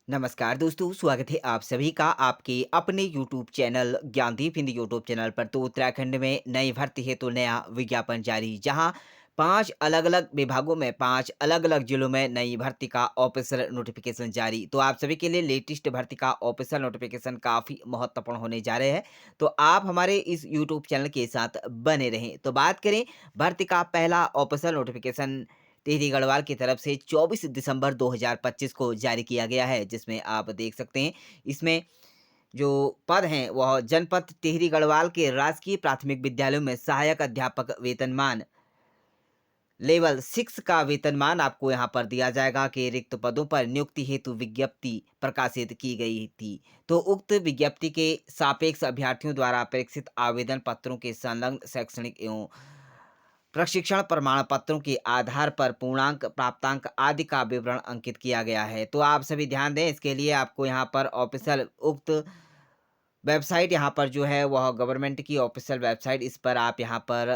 नमस्कार दोस्तों, स्वागत है आप सभी का आपके अपने YouTube channel Gyandeep Hindi YouTube channel पर। तो उत्तराखंड में नई भर्ती है तो नया विज्ञापन जारी, जहां 5 अलग-अलग विभागों में 5 अलग-अलग जिलों में नई भर्ती का ऑफिशियल नोटिफिकेशन जारी। तो आप सभी के लिए लेटेस्ट भर्ती का ऑफिशियल नोटिफिकेशन काफ़ी महत्वपूर्ण होने जा रहे हैं। तो आप हमारे इस यूट्यूब चैनल के साथ बने रहें। तो बात करें भर्ती का पहला ऑफिशियल नोटिफिकेशन टिहरी गढ़वाल की तरफ से 24 दिसंबर 2025 को जारी किया गया है, जिसमें आप देख सकते हैं इसमें जो पद हैं वह जनपद टिहरी गढ़वाल के राजकीय प्राथमिक विद्यालयों में सहायक अध्यापक वेतनमान लेवल 6 का वेतनमान आपको यहाँ पर दिया जाएगा कि रिक्त पदों पर नियुक्ति हेतु विज्ञप्ति प्रकाशित की गई थी। तो उक्त विज्ञप्ति के सापेक्ष अभ्यर्थियों द्वारा अपेक्षित आवेदन पत्रों के संलग्न शैक्षणिक एवं प्रशिक्षण प्रमाण पत्रों के आधार पर पूर्णांक, प्राप्तांक आदि का विवरण अंकित किया गया है। तो आप सभी ध्यान दें, इसके लिए आपको यहाँ पर ऑफ़िशियल उक्त वेबसाइट यहाँ पर जो है वह गवर्नमेंट की ऑफ़िशियल वेबसाइट, इस पर आप यहाँ पर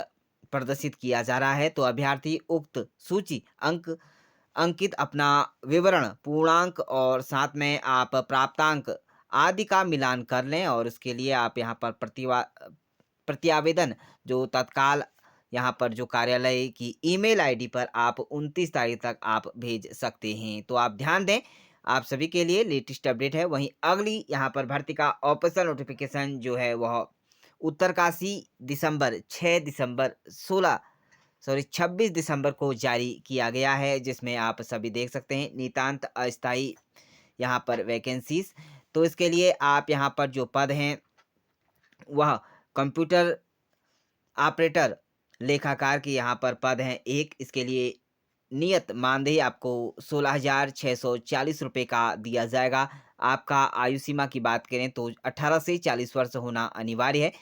प्रदर्शित किया जा रहा है। तो अभ्यर्थी उक्त सूची अंकित अपना विवरण, पूर्णांक और साथ में आप प्राप्तांक आदि का मिलान कर लें और उसके लिए आप यहाँ पर प्रत्यावेदन जो तत्काल यहाँ पर जो कार्यालय की ईमेल आईडी पर आप 29 तारीख तक आप भेज सकते हैं। तो आप ध्यान दें, आप सभी के लिए लेटेस्ट अपडेट है। वहीं अगली यहाँ पर भर्ती का ऑफिशियल नोटिफिकेशन जो है वह उत्तरकाशी दिसंबर 6 दिसंबर 16 सॉरी 26 दिसंबर को जारी किया गया है, जिसमें आप सभी देख सकते हैं नितांत अस्थायी यहाँ पर वैकेंसीज। तो इसके लिए आप यहाँ पर जो पद हैं वह कंप्यूटर ऑपरेटर लेखाकार की यहाँ पर पद हैं एक। इसके लिए नियत मानदेय आपको 16,640 रुपये का दिया जाएगा। आपका आयु सीमा की बात करें तो 18 से 40 वर्ष होना अनिवार्य है।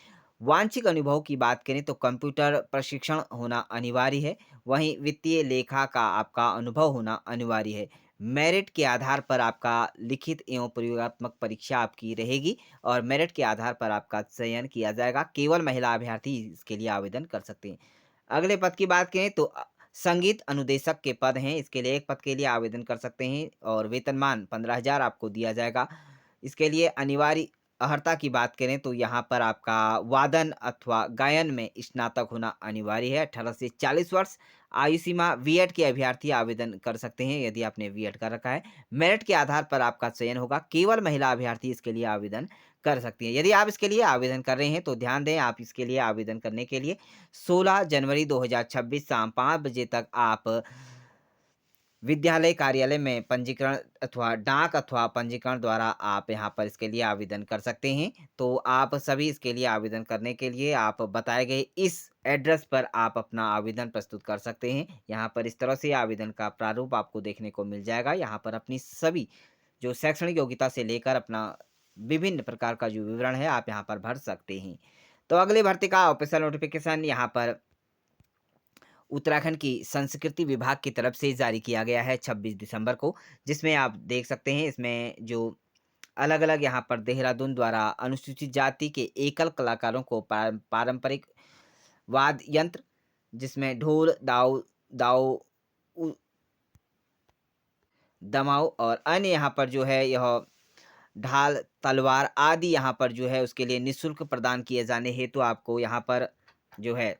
वांछित अनुभव की बात करें तो कंप्यूटर प्रशिक्षण होना अनिवार्य है। वहीं वित्तीय लेखा का आपका अनुभव होना अनिवार्य है। मेरिट के आधार पर आपका लिखित एवं प्रयोगात्मक परीक्षा आपकी रहेगी और मेरिट के आधार पर आपका चयन किया जाएगा। केवल महिला अभ्यर्थी इसके लिए आवेदन कर सकते हैं। अगले पद की बात करें तो संगीत अनुदेशक के पद हैं। इसके लिए एक पद के लिए आवेदन कर सकते हैं और वेतनमान 15,000 आपको दिया जाएगा। इसके लिए अनिवार्य अर्हता की बात करें तो यहाँ पर आपका वादन अथवा गायन में स्नातक होना अनिवार्य है। 18 से 40 वर्ष आयु सीमा, बीएड के अभ्यर्थी आवेदन कर सकते हैं यदि आपने बीएड कर रखा है। मेरिट के आधार पर आपका चयन होगा। केवल महिला अभ्यर्थी इसके लिए आवेदन कर सकती हैं। यदि आप इसके लिए आवेदन कर रहे हैं तो ध्यान दें, आप इसके लिए आवेदन करने के लिए 16 जनवरी 2026 शाम 5 बजे तक आप विद्यालय कार्यालय में पंजीकरण अथवा डाक अथवा पंजीकरण द्वारा आप यहाँ पर इसके लिए आवेदन कर सकते हैं। तो आप सभी इसके लिए आवेदन करने के लिए आप बताए गए इस एड्रेस पर आप अपना आवेदन प्रस्तुत कर सकते हैं। यहाँ पर इस तरह से आवेदन का प्रारूप आपको देखने को मिल जाएगा। यहाँ पर अपनी सभी जो शैक्षणिक योग्यता से लेकर अपना विभिन्न प्रकार का जो विवरण है आप यहाँ पर भर सकते हैं। तो अगली भर्ती का ऑफिशियल नोटिफिकेशन यहाँ पर उत्तराखंड की संस्कृति विभाग की तरफ से जारी किया गया है 26 दिसंबर को, जिसमें आप देख सकते हैं इसमें जो अलग-अलग यहाँ पर देहरादून द्वारा अनुसूचित जाति के एकल कलाकारों को पारंपरिक वाद्य यंत्र जिसमें ढोल, दाऊ उ दमाऊ और अन्य यहाँ पर जो है यह ढाल, तलवार आदि यहाँ पर जो है उसके लिए निःशुल्क प्रदान किए जाने हेतु आपको यहाँ पर जो है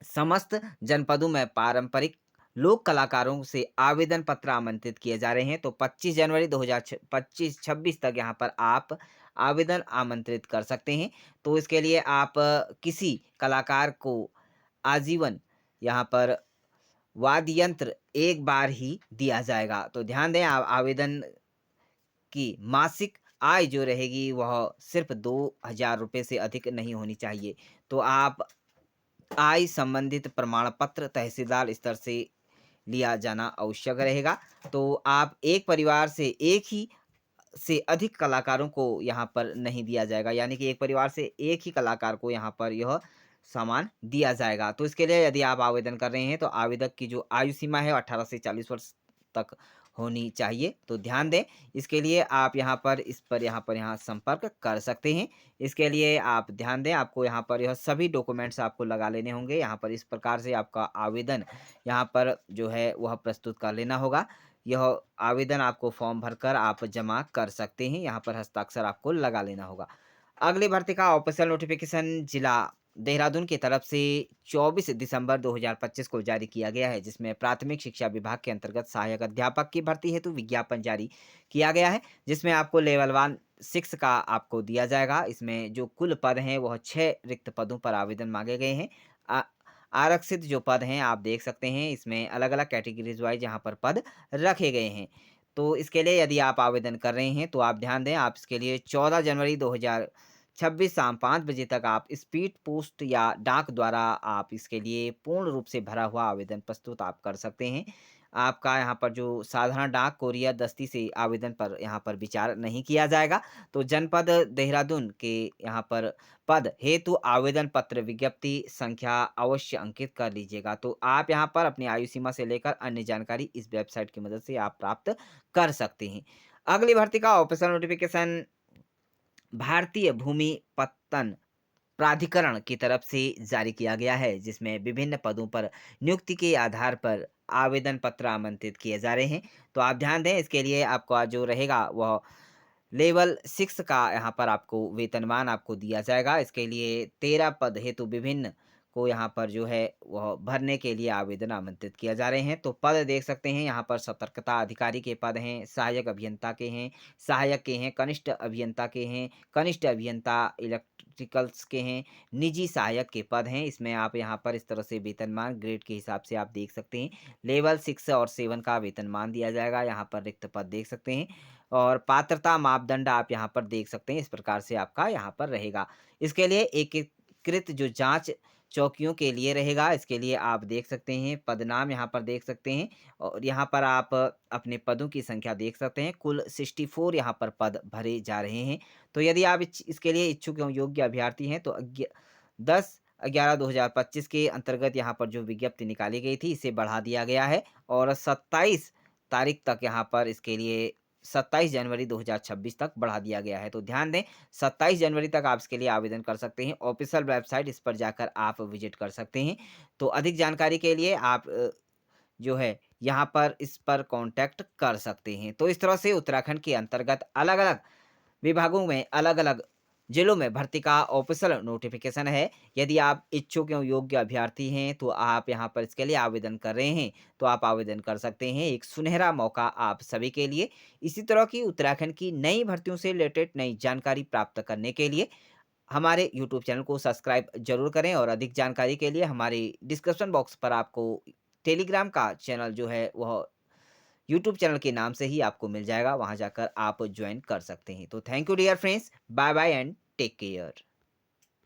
समस्त जनपदों में पारंपरिक लोक कलाकारों से आवेदन पत्र आमंत्रित किए जा रहे हैं। तो 25 जनवरी 2025-26 तक यहाँ पर आप आवेदन आमंत्रित कर सकते हैं। तो इसके लिए आप किसी कलाकार को आजीवन यहाँ पर वाद्य यंत्र एक बार ही दिया जाएगा। तो ध्यान दें, आवेदन की मासिक आय जो रहेगी वह सिर्फ 2,000 रुपये से अधिक नहीं होनी चाहिए। तो आप आय संबंधित प्रमाण पत्र तहसीलदार स्तर से लिया जाना आवश्यक रहेगा। तो आप एक परिवार से एक ही से अधिक कलाकारों को यहाँ पर नहीं दिया जाएगा, यानी कि एक परिवार से एक ही कलाकार को यहाँ पर यह सामान दिया जाएगा। तो इसके लिए यदि आप आवेदन कर रहे हैं तो आवेदक की जो आयु सीमा है 18 से 40 वर्ष तक होनी चाहिए। तो ध्यान दें, इसके लिए आप यहाँ पर यहाँ संपर्क कर सकते हैं। इसके लिए आप ध्यान दें, आपको यहाँ पर यह सभी डॉक्यूमेंट्स आपको लगा लेने होंगे। यहाँ पर इस प्रकार से आपका आवेदन यहाँ पर जो है वह प्रस्तुत कर लेना होगा। यह आवेदन आपको फॉर्म भरकर आप जमा कर सकते हैं। यहाँ पर हस्ताक्षर आपको लगा लेना होगा। अगली भर्ती का ऑफिशियल नोटिफिकेशन जिला देहरादून की तरफ से 24 दिसंबर 2025 को जारी किया गया है, जिसमें प्राथमिक शिक्षा विभाग के अंतर्गत सहायक अध्यापक की भर्ती हेतु विज्ञापन जारी किया गया है, जिसमें आपको लेवल 1 6 का आपको दिया जाएगा। इसमें जो कुल पद हैं वह 6 रिक्त पदों पर आवेदन मांगे गए हैं। आ- आरक्षित जो पद हैं आप देख सकते हैं, इसमें अलग अलग कैटेगरीज वाइज यहाँ पर पद रखे गए हैं। तो इसके लिए यदि आप आवेदन कर रहे हैं तो आप ध्यान दें, आप इसके लिए 14 जनवरी 2026 शाम 5 बजे तक आप स्पीड पोस्ट या डाक द्वारा आप इसके लिए पूर्ण रूप से भरा हुआ आवेदन प्रस्तुत आप कर सकते हैं। आपका यहाँ पर जो साधारण डाक, कोरियर, दस्ती से आवेदन पर यहाँ पर विचार नहीं किया जाएगा। तो जनपद देहरादून के यहाँ पर पद हेतु आवेदन पत्र विज्ञप्ति संख्या अवश्य अंकित कर लीजिएगा। तो आप यहाँ पर अपनी आयु सीमा से लेकर अन्य जानकारी इस वेबसाइट की मदद से आप प्राप्त कर सकते हैं। अगली भर्ती का ऑफिशियल नोटिफिकेशन भारतीय भूमि पत्तन प्राधिकरण की तरफ से जारी किया गया है, जिसमें विभिन्न पदों पर नियुक्ति के आधार पर आवेदन पत्र आमंत्रित किए जा रहे हैं। तो आप ध्यान दें, इसके लिए आपका जो रहेगा वह लेवल 6 का यहाँ पर आपको वेतनमान आपको दिया जाएगा। इसके लिए 13 पद हेतु विभिन्न को यहाँ पर जो है वह भरने के लिए आवेदन आमंत्रित किया जा रहे हैं। तो पद देख सकते हैं, यहाँ पर सतर्कता अधिकारी के पद हैं, सहायक अभियंता के हैं, सहायक के हैं, कनिष्ठ अभियंता के हैं, कनिष्ठ अभियंता इलेक्ट्रिकल्स के हैं, निजी सहायक के पद हैं। इसमें आप यहाँ पर इस तरह से वेतनमान ग्रेड के हिसाब से आप देख सकते हैं। लेवल 6 और 7 का वेतनमान दिया जाएगा। यहाँ पर रिक्त पद देख सकते हैं और पात्रता मापदंड आप यहाँ पर देख सकते हैं। इस प्रकार से आपका यहाँ पर रहेगा। इसके लिए एकीकृत जो जाँच चौकियों के लिए रहेगा, इसके लिए आप देख सकते हैं, पदनाम यहाँ पर देख सकते हैं और यहाँ पर आप अपने पदों की संख्या देख सकते हैं। कुल 64 यहाँ पर पद भरे जा रहे हैं। तो यदि आप इसके लिए इच्छुक एवं योग्य अभ्यर्थी हैं तो 10/11/2025 के अंतर्गत यहाँ पर जो विज्ञप्ति निकाली गई थी, इसे बढ़ा दिया गया है और 27 तारीख तक यहाँ पर इसके लिए 27 जनवरी 2026 तक बढ़ा दिया गया है। तो ध्यान दें, 27 जनवरी तक आप इसके लिए आवेदन कर सकते हैं। ऑफ़िशियल वेबसाइट इस पर जाकर आप विज़िट कर सकते हैं। तो अधिक जानकारी के लिए आप जो है यहाँ पर इस पर कॉन्टैक्ट कर सकते हैं। तो इस तरह से उत्तराखंड के अंतर्गत अलग-अलग विभागों में अलग-अलग जिलों में भर्ती का ऑफिशियल नोटिफिकेशन है। यदि आप इच्छुक एवं योग्य अभ्यर्थी हैं, तो आप यहाँ पर इसके लिए आवेदन कर रहे हैं, तो आप आवेदन कर सकते हैं। एक सुनहरा मौका आप सभी के लिए। इसी तरह की उत्तराखंड की नई भर्तियों से रिलेटेड नई जानकारी प्राप्त करने के लिए हमारे यूट्यूब चैनल को सब्सक्राइब ज़रूर करें और अधिक जानकारी के लिए हमारे डिस्क्रिप्शन बॉक्स पर आपको टेलीग्राम का चैनल जो है वह यूट्यूब चैनल के नाम से ही आपको मिल जाएगा, वहाँ जाकर आप जॉइन कर सकते हैं। तो thank you dear friends, bye bye and take care.